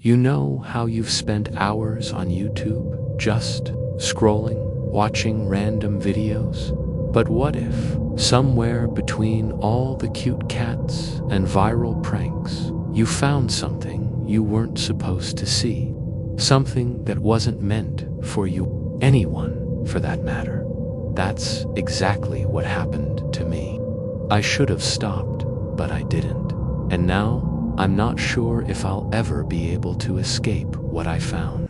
You know how you've spent hours on YouTube just scrolling, watching random videos? But what if, somewhere between all the cute cats and viral pranks, you found something you weren't supposed to see? Something that wasn't meant for you, anyone for that matter. That's exactly what happened to me. I should have stopped, but I didn't. And now, I'm not sure if I'll ever be able to escape what I found.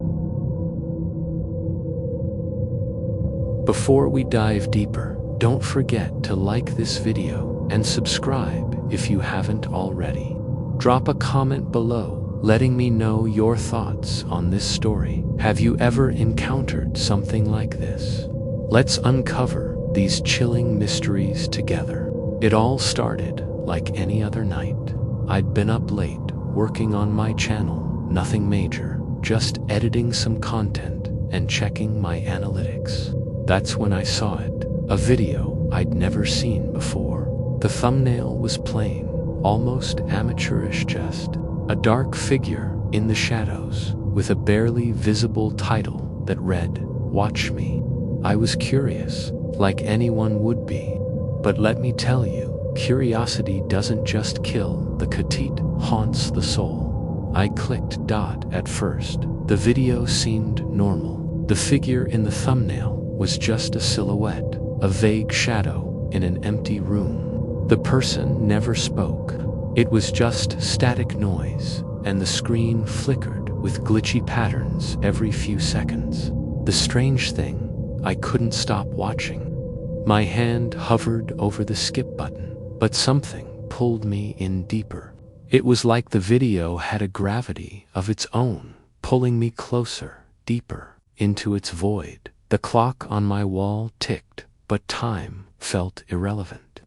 Before we dive deeper, don't forget to like this video and subscribe if you haven't already. Drop a comment below letting me know your thoughts on this story. Have you ever encountered something like this? Let's uncover these chilling mysteries together. It all started like any other night. I'd been up late, working on my channel, nothing major, just editing some content and checking my analytics. That's when I saw it, a video I'd never seen before. The thumbnail was plain, almost amateurish, just a dark figure in the shadows with a barely visible title that read, "Watch Me." I was curious, like anyone would be. But let me tell you, curiosity doesn't just kill, the it haunts the soul. I clicked at first. The video seemed normal. The figure in the thumbnail was just a silhouette, a vague shadow in an empty room. The person never spoke. It was just static noise, and the screen flickered with glitchy patterns every few seconds. The strange thing, I couldn't stop watching. My hand hovered over the skip button, but something pulled me in deeper. It was like the video had a gravity of its own, pulling me closer, deeper, into its void. The clock on my wall ticked, but time felt irrelevant.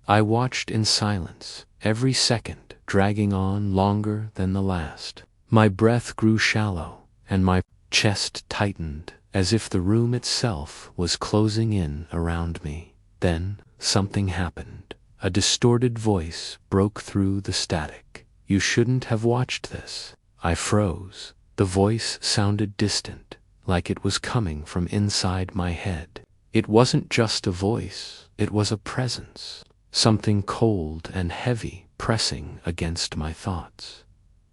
I watched in silence, every second dragging on longer than the last. My breath grew shallow, and my chest tightened, as if the room itself was closing in around me. Then, something happened. A distorted voice broke through the static. "You shouldn't have watched this." I froze. The voice sounded distant, like it was coming from inside my head. It wasn't just a voice, it was a presence. Something cold and heavy pressing against my thoughts.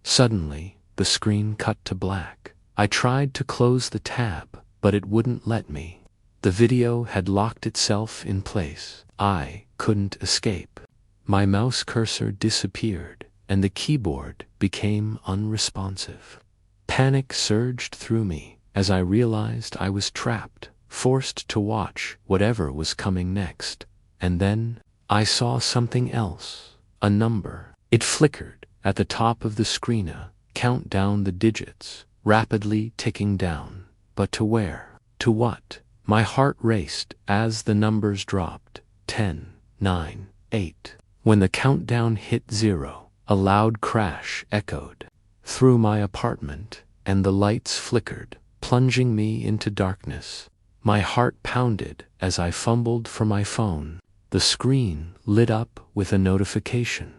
Suddenly, the screen cut to black. I tried to close the tab, but it wouldn't let me. The video had locked itself in place. I couldn't escape. My mouse cursor disappeared, and the keyboard became unresponsive. Panic surged through me as I realized I was trapped, forced to watch whatever was coming next. And then, I saw something else. A number. It flickered at the top of the screen, a count down the digits, rapidly ticking down. But to where? To what? My heart raced as the numbers dropped. 10, 9, 8. When the countdown hit 0, a loud crash echoed through my apartment, and the lights flickered, plunging me into darkness. My heart pounded as I fumbled for my phone. The screen lit up with a notification.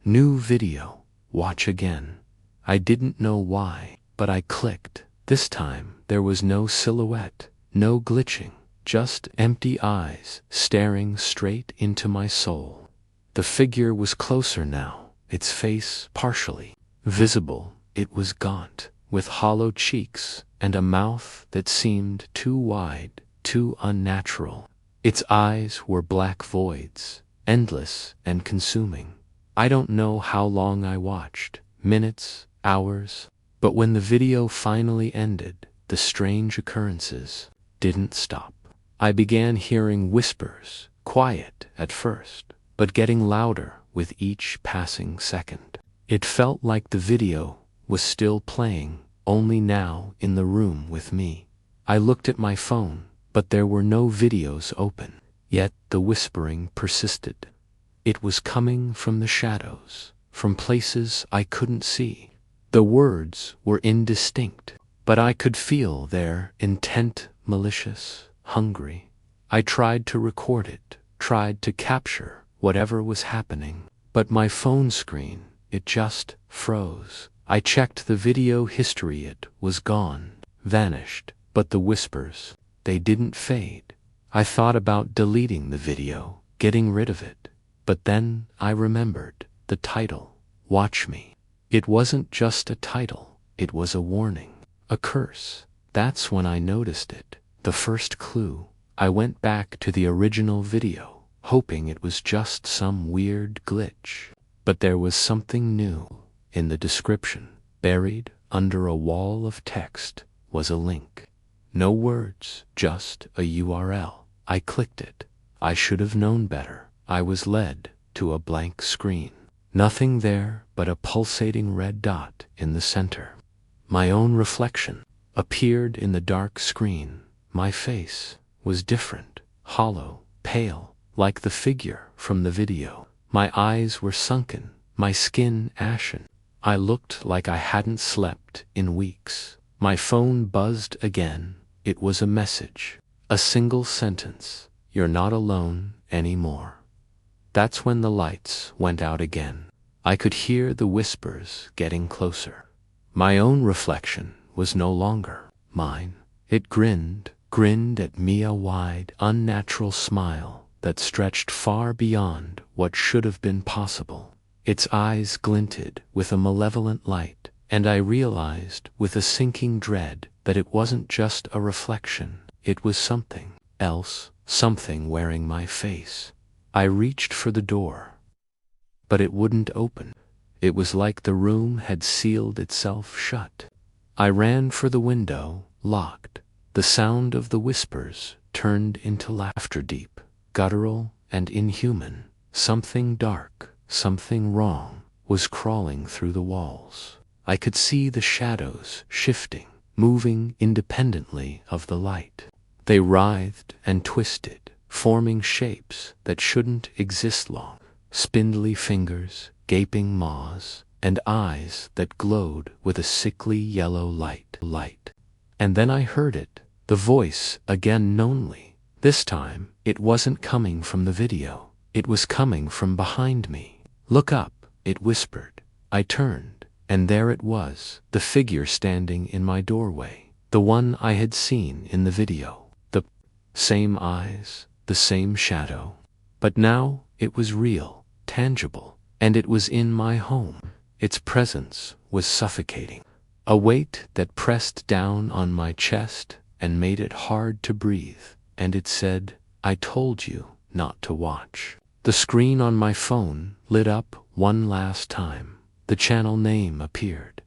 New video. Watch again. I didn't know why, but I clicked. This time, there was no silhouette, no glitching, just empty eyes staring straight into my soul. The figure was closer now, its face partially visible. It was gaunt, with hollow cheeks and a mouth that seemed too wide, too unnatural. Its eyes were black voids, endless and consuming. I don't know how long I watched, minutes, hours, but when the video finally ended, the strange occurrences didn't stop. I began hearing whispers, quiet at first, but getting louder with each passing second. It felt like the video was still playing, only now in the room with me. I looked at my phone, but there were no videos open. Yet the whispering persisted. It was coming from the shadows, from places I couldn't see. The words were indistinct, but I could feel their intent, malicious, hungry. I tried to record it, tried to capture whatever was happening, but my phone screen, it just froze. I checked the video history. It was gone, vanished, but the whispers, they didn't fade. I thought about deleting the video, getting rid of it. But then I remembered the title, Watch Me. It wasn't just a title, it was a warning, a curse. That's when I noticed it, the first clue. I went back to the original video, hoping it was just some weird glitch. But there was something new. In the description, buried under a wall of text, was a link. No words, just a URL. I clicked it. I should have known better. I was led to a blank screen. Nothing there but a pulsating red dot in the center. My own reflection appeared in the dark screen. My face was different, hollow, pale, like the figure from the video. My eyes were sunken, my skin ashen. I looked like I hadn't slept in weeks. My phone buzzed again. It was a message, a single sentence. You're not alone anymore. That's when the lights went out again. I could hear the whispers getting closer. My own reflection was no longer mine. It grinned at me, a wide, unnatural smile that stretched far beyond what should have been possible. Its eyes glinted with a malevolent light, and I realized with a sinking dread that it wasn't just a reflection. It was something else, something wearing my face. I reached for the door, but it wouldn't open. It was like the room had sealed itself shut. I ran for the window, locked. The sound of the whispers turned into laughter, deep, guttural, and inhuman. Something dark, something wrong, was crawling through the walls. I could see the shadows shifting, moving independently of the light. They writhed and twisted, forming shapes that shouldn't exist long. Spindly fingers, gaping maws, and eyes that glowed with a sickly yellow light. And then I heard it, the voice again, knownly. This time, it wasn't coming from the video. It was coming from behind me. Look up, it whispered. I turned, and there it was, the figure standing in my doorway, the one I had seen in the video. The same eyes, the same shadow. But now it was real, tangible, and it was in my home. Its presence was suffocating. A weight that pressed down on my chest and made it hard to breathe. And it said, I told you not to watch. The screen on my phone lit up one last time. The channel name appeared.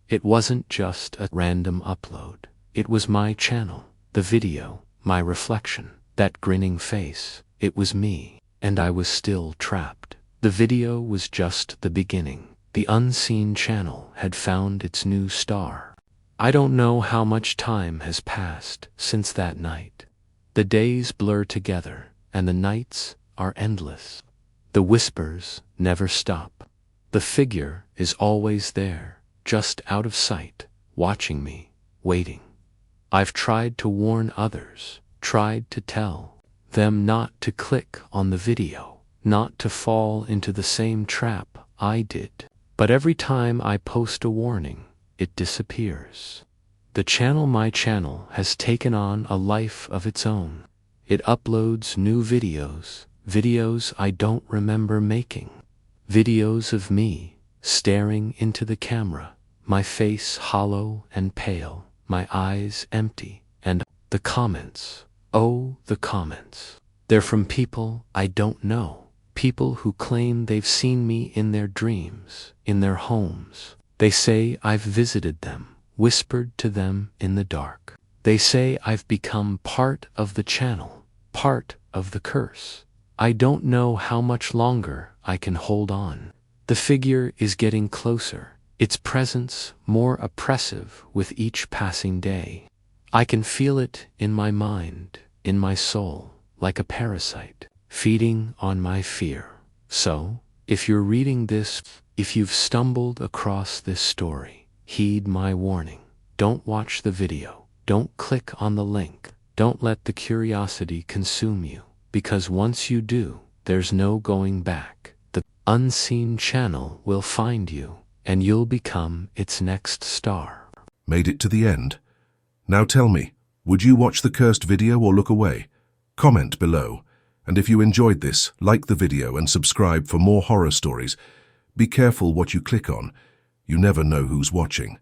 It wasn't just a random upload. It was my channel, the video, my reflection, that grinning face. It was me, and I was still trapped. The video was just the beginning. The unseen channel had found its new star. I don't know how much time has passed since that night. The days blur together, and the nights are endless. The whispers never stop. The figure is always there, just out of sight, watching me, waiting. I've tried to warn others, tried to tell them not to click on the video, not to fall into the same trap I did. But every time I post a warning, it disappears. The channel, my channel, has taken on a life of its own. It uploads new videos, videos I don't remember making. Videos of me, staring into the camera, my face hollow and pale, my eyes empty, and the comments. Oh, the comments. They're from people I don't know. People who claim they've seen me in their dreams, in their homes. They say I've visited them, whispered to them in the dark. They say I've become part of the channel, part of the curse. I don't know how much longer I can hold on. The figure is getting closer, its presence more oppressive with each passing day. I can feel it in my mind, in my soul, like a parasite, feeding on my fear. So, if you're reading this, if you've stumbled across this story, heed my warning. Don't watch the video. Don't click on the link. Don't let the curiosity consume you, because once you do, there's no going back. The unseen channel will find you, and you'll become its next star. Made it to the end? Now tell me, would you watch the cursed video or look away? Comment below. And if you enjoyed this, like the video and subscribe for more horror stories. Be careful what you click on. You never know who's watching.